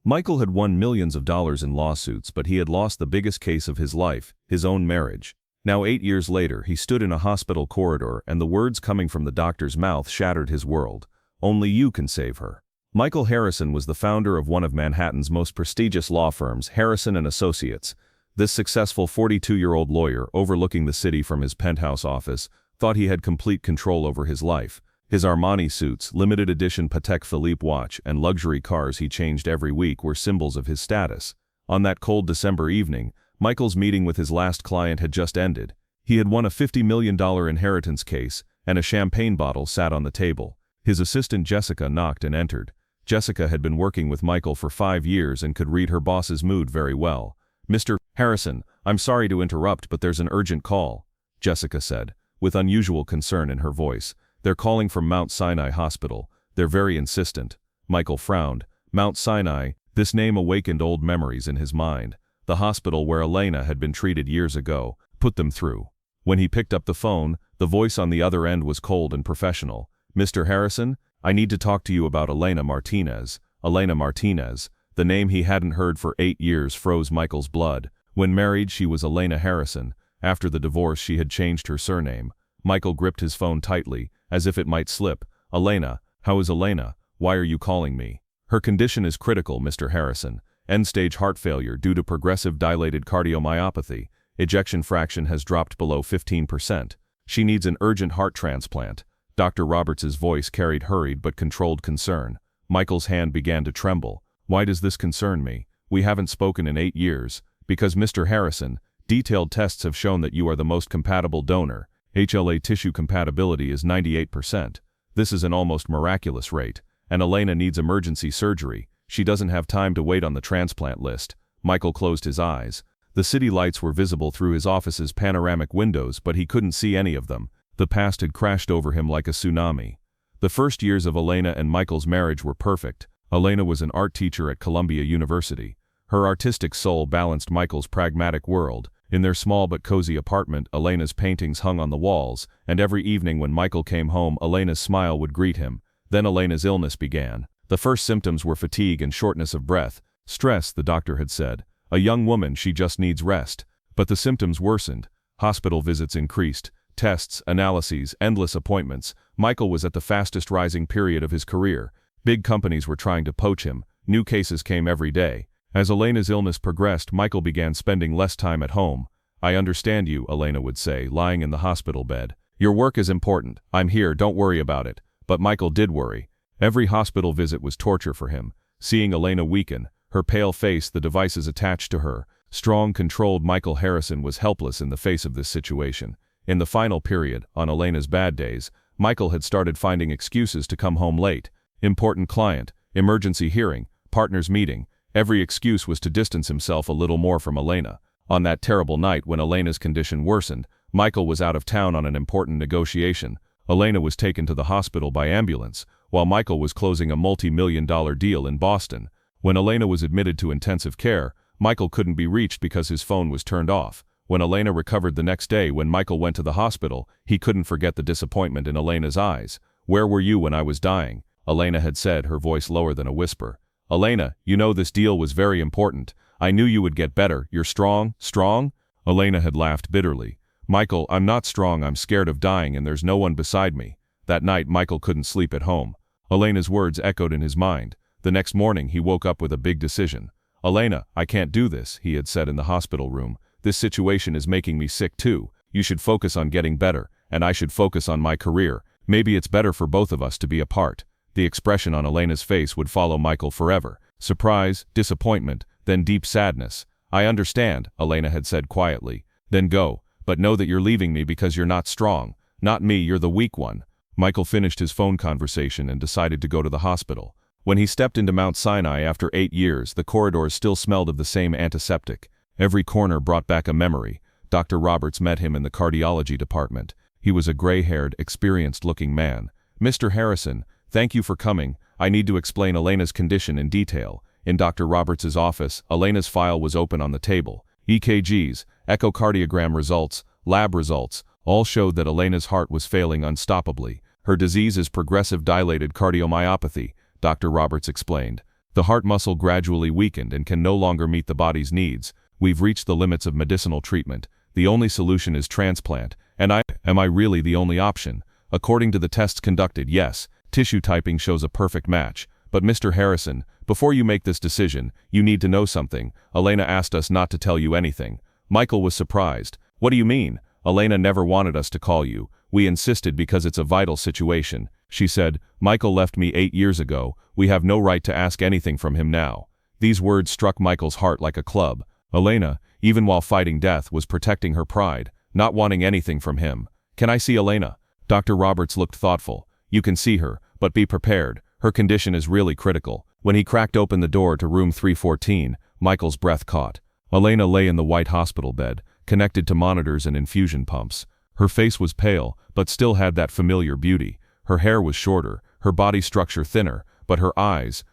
Michael had won millions of dollars in lawsuits, but he had lost the biggest case of his life, his own marriage. Now 8 years later, he stood in a hospital corridor, and the words coming from the doctor's mouth shattered his world. "Only you can save her." Michael Harrison was the founder of one of Manhattan's most prestigious law firms, Harrison & Associates. This successful 42-year-old lawyer, overlooking the city from his penthouse office, thought he had complete control over his life. His Armani suits, limited edition Patek Philippe watch, and luxury cars he changed every week were symbols of his status. On that cold December evening, Michael's meeting with his last client had just ended. He had won a $50 million inheritance case, and a champagne bottle sat on the table. His assistant Jessica knocked and entered. Jessica had been working with Michael for 5 years and could read her boss's mood very well. "Mr. Harrison, I'm sorry to interrupt, but there's an urgent call," Jessica said, with unusual concern in her voice. "They're calling from Mount Sinai Hospital. They're very insistent." Michael frowned. Mount Sinai, this name awakened old memories in his mind. The hospital where Elena had been treated years ago. Put them through. When he picked up the phone, the voice on the other end was cold and professional. "Mr. Harrison, I need to talk to you about Elena Martinez." Elena Martinez. The name he hadn't heard for 8 years froze Michael's blood. When married, she was Elena Harrison. After the divorce, she had changed her surname. Michael gripped his phone tightly, as if it might slip. "Elena, how is Elena? Why are you calling me?" "Her condition is critical, Mr. Harrison. End-stage heart failure due to progressive dilated cardiomyopathy. Ejection fraction has dropped below 15%. She needs an urgent heart transplant." Dr. Roberts' voice carried hurried but controlled concern. Michael's hand began to tremble. "Why does this concern me? We haven't spoken in 8 years. Because, Mr. Harrison, detailed tests have shown that you are the most compatible donor. HLA tissue compatibility is 98%. This is an almost miraculous rate. And Elena needs emergency surgery. She doesn't have time to wait on the transplant list." Michael closed his eyes. The city lights were visible through his office's panoramic windows, but he couldn't see any of them. The past had crashed over him like a tsunami. The first years of Elena and Michael's marriage were perfect. Elena was an art teacher at Columbia University. Her artistic soul balanced Michael's pragmatic world. In their small but cozy apartment, Elena's paintings hung on the walls, and every evening when Michael came home, Elena's smile would greet him. Then Elena's illness began. The first symptoms were fatigue and shortness of breath. "Stress," the doctor had said. "A young woman, she just needs rest." But the symptoms worsened. Hospital visits increased. Tests, analyses, endless appointments. Michael was at the fastest rising period of his career. Big companies were trying to poach him. New cases came every day. As Elena's illness progressed, Michael began spending less time at home. "I understand you," Elena would say, lying in the hospital bed. "Your work is important. I'm here, don't worry about it." But Michael did worry. Every hospital visit was torture for him. Seeing Elena weaken, her pale face, the devices attached to her, strong, controlled, Michael Harrison was helpless in the face of this situation. In the final period, on Elena's bad days, Michael had started finding excuses to come home late. Important client, emergency hearing, partners meeting. Every excuse was to distance himself a little more from Elena. On that terrible night when Elena's condition worsened, Michael was out of town on an important negotiation. Elena was taken to the hospital by ambulance, while Michael was closing a multi-million-dollar deal in Boston. When Elena was admitted to intensive care, Michael couldn't be reached because his phone was turned off. When Elena recovered the next day, when Michael went to the hospital, he couldn't forget the disappointment in Elena's eyes. "Where were you when I was dying?" Elena had said, her voice lower than a whisper. "Elena, you know this deal was very important. I knew you would get better. You're strong, strong?" Elena had laughed bitterly. "Michael, I'm not strong. I'm scared of dying and there's no one beside me." That night, Michael couldn't sleep at home. Elena's words echoed in his mind. The next morning, he woke up with a big decision. "Elena, I can't do this," he had said in the hospital room. "This situation is making me sick too. You should focus on getting better, and I should focus on my career. Maybe it's better for both of us to be apart." The expression on Elena's face would follow Michael forever. Surprise, disappointment, then deep sadness. "I understand," Elena had said quietly. "Then go, but know that you're leaving me because you're not strong. Not me, you're the weak one." Michael finished his phone conversation and decided to go to the hospital. When he stepped into Mount Sinai after 8 years, the corridors still smelled of the same antiseptic. Every corner brought back a memory. Dr. Roberts met him in the cardiology department. He was a gray-haired, experienced-looking man. "Mr. Harrison, thank you for coming. I need to explain Elena's condition in detail." In Dr. Roberts' office, Elena's file was open on the table. EKGs, echocardiogram results, lab results, all showed that Elena's heart was failing unstoppably. "Her disease is progressive dilated cardiomyopathy," Dr. Roberts explained. The heart muscle gradually weakened and can no longer meet the body's needs. We've reached the limits of medicinal treatment. The only solution is transplant. And am I really the only option? According to the tests conducted, yes, tissue typing shows a perfect match. But Mr. Harrison, before you make this decision, you need to know something. Elena asked us not to tell you anything. Michael was surprised. What do you mean? Elena never wanted us to call you. We insisted because it's a vital situation. She said, Michael left me 8 years ago. We have no right to ask anything from him now. These words struck Michael's heart like a club. Elena, even while fighting death, was protecting her pride, not wanting anything from him. Can I see Elena? Dr. Roberts looked thoughtful. You can see her, but be prepared. Her condition is really critical. When he cracked open the door to room 314, Michael's breath caught. Elena lay in the white hospital bed, connected to monitors and infusion pumps. Her face was pale, but still had that familiar beauty. Her hair was shorter, her body structure thinner, but her eyes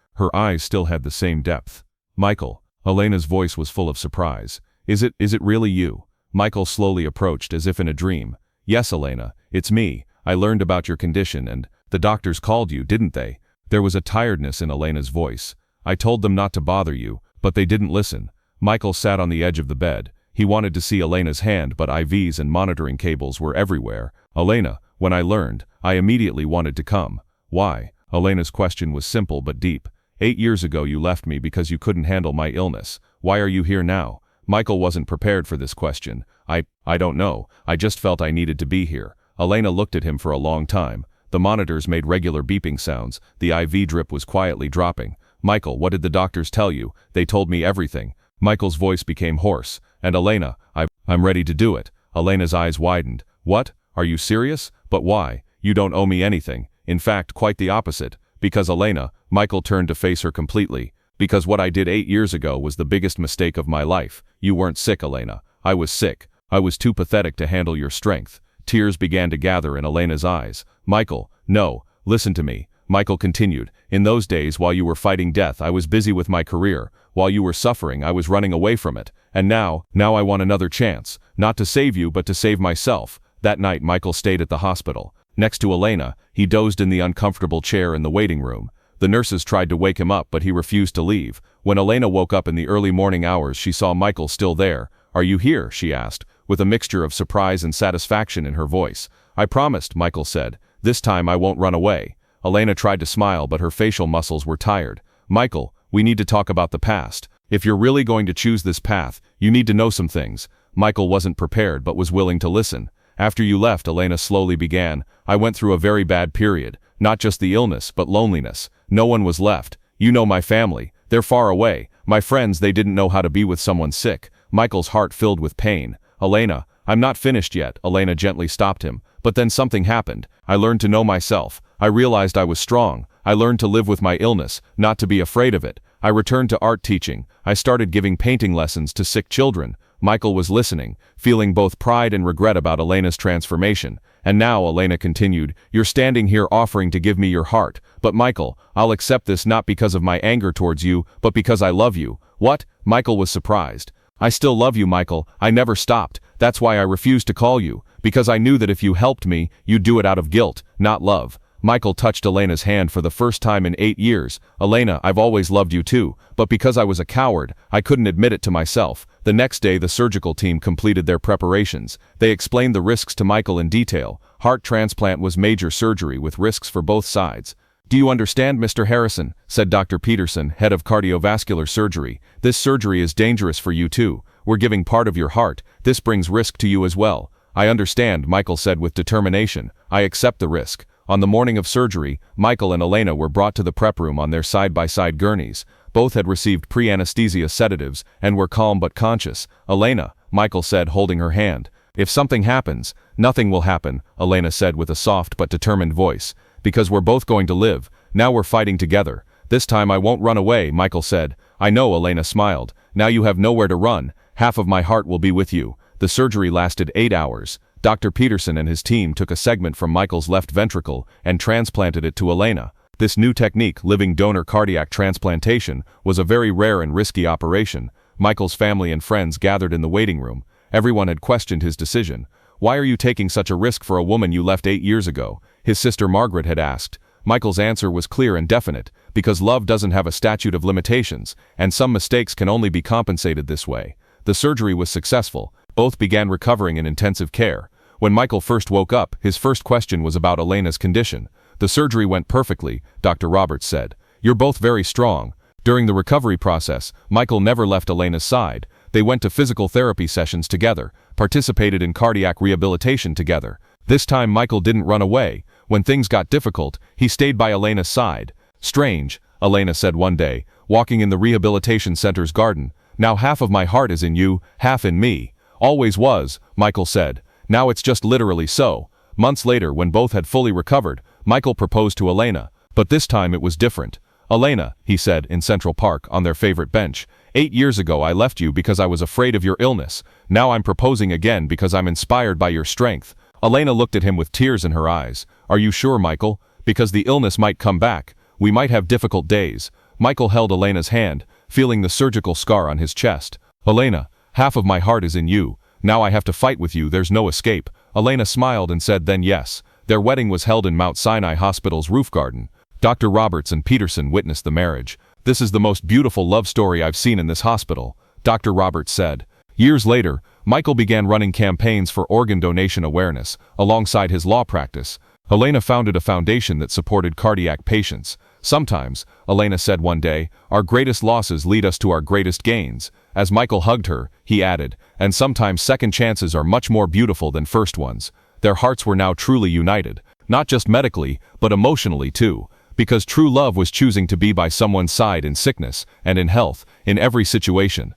still had the same depth. Michael. Elena's voice was full of surprise. Is it really you? Michael slowly approached as if in a dream. Yes, Elena, it's me. I learned about your condition and the doctors called you, didn't they? There was a tiredness in Elena's voice. I told them not to bother you, but they didn't listen. Michael sat on the edge of the bed. He wanted to see Elena's hand, but IVs and monitoring cables were everywhere. Elena, when I learned, I immediately wanted to come. Why? Elena's question was simple but deep. 8 years ago you left me because you couldn't handle my illness. Why are you here now? Michael wasn't prepared for this question. I don't know. I just felt I needed to be here. Elena looked at him for a long time. The monitors made regular beeping sounds. The IV drip was quietly dropping. Michael, what did the doctors tell you? They told me everything. Michael's voice became hoarse. And Elena, I'm ready to do it. Elena's eyes widened. What? Are you serious? But why? You don't owe me anything. In fact, quite the opposite. Because Elena, Michael turned to face her completely. Because what I did 8 years ago was the biggest mistake of my life. You weren't sick, Elena. I was sick. I was too pathetic to handle your strength. Tears began to gather in Elena's eyes. Michael, no, listen to me. Michael continued. In those days, while you were fighting death, I was busy with my career. While you were suffering, I was running away from it. And now I want another chance. Not to save you, but to save myself. That night, Michael stayed at the hospital. Next to Elena, he dozed in the uncomfortable chair in the waiting room. The nurses tried to wake him up, but he refused to leave. When Elena woke up in the early morning hours, she saw Michael still there. Are you here? She asked, with a mixture of surprise and satisfaction in her voice. I promised, Michael said. This time I won't run away. Elena tried to smile, but her facial muscles were tired. Michael, we need to talk about the past. If you're really going to choose this path, you need to know some things. Michael wasn't prepared but was willing to listen. After you left, Elena slowly began, I went through a very bad period. Not just the illness, but loneliness. No one was left. You know my family. They're far away. My friends, they didn't know how to be with someone sick. Michael's heart filled with pain. Elena, I'm not finished yet. Elena gently stopped him. But then something happened. I learned to know myself. I realized I was strong. I learned to live with my illness, not to be afraid of it. I returned to art teaching. I started giving painting lessons to sick children. Michael was listening, feeling both pride and regret about Elena's transformation. And now, Elena continued, you're standing here offering to give me your heart. But Michael, I'll accept this not because of my anger towards you, but because I love you. What? Michael was surprised. I still love you, Michael. I never stopped. That's why I refused to call you. Because I knew that if you helped me, you'd do it out of guilt, not love. Michael touched Elena's hand for the first time in 8 years. Elena, I've always loved you too, but because I was a coward, I couldn't admit it to myself. The next day, the surgical team completed their preparations. They explained the risks to Michael in detail. Heart transplant was major surgery with risks for both sides. Do you understand, Mr. Harrison? Said Dr. Peterson, head of cardiovascular surgery. This surgery is dangerous for you too. We're giving part of your heart. This brings risk to you as well. I understand, Michael said with determination. I accept the risk. On the morning of surgery, Michael and Elena were brought to the prep room on their side-by-side gurneys. Both had received pre-anesthesia sedatives and were calm but conscious. Elena, Michael said, holding her hand. If something happens, nothing will happen, Elena said with a soft but determined voice. Because we're both going to live. Now we're fighting together. This time I won't run away, Michael said. I know, Elena smiled. Now you have nowhere to run. Half of my heart will be with you. The surgery lasted 8 hours. Dr. Peterson and his team took a segment from Michael's left ventricle and transplanted it to Elena. This new technique, living donor cardiac transplantation, was a very rare and risky operation. Michael's family and friends gathered in the waiting room. Everyone had questioned his decision. Why are you taking such a risk for a woman you left 8 years ago? His sister Margaret had asked. Michael's answer was clear and definite, because love doesn't have a statute of limitations, and some mistakes can only be compensated this way. The surgery was successful. Both began recovering in intensive care. When Michael first woke up, his first question was about Elena's condition. "The surgery went perfectly," Dr. Roberts said. "You're both very strong." During the recovery process, Michael never left Elena's side. They went to physical therapy sessions together, participated in cardiac rehabilitation together. This time Michael didn't run away. When things got difficult, he stayed by Elena's side. "Strange," Elena said one day, walking in the rehabilitation center's garden. "Now half of my heart is in you, half in me." "Always was," Michael said. "Now it's just literally so." Months later, when both had fully recovered, Michael proposed to Elena. But this time it was different. "Elena," he said in Central Park on their favorite bench, "8 years ago I left you because I was afraid of your illness. Now I'm proposing again because I'm inspired by your strength." Elena looked at him with tears in her eyes. "Are you sure, Michael? Because the illness might come back. We might have difficult days." Michael held Elena's hand, feeling the surgical scar on his chest. "Elena, half of my heart is in you. Now I have to fight with you, there's no escape." Elena smiled and said then yes. Their wedding was held in Mount Sinai Hospital's roof garden. Dr. Roberts and Peterson witnessed the marriage. "This is the most beautiful love story I've seen in this hospital," Dr. Roberts said. Years later, Michael began running campaigns for organ donation awareness, alongside his law practice. Elena founded a foundation that supported cardiac patients. "Sometimes," Elena said one day, "our greatest losses lead us to our greatest gains." As Michael hugged her, he added, "And sometimes second chances are much more beautiful than first ones." Their hearts were now truly united. Not just medically, but emotionally too. Because true love was choosing to be by someone's side in sickness and in health, in every situation.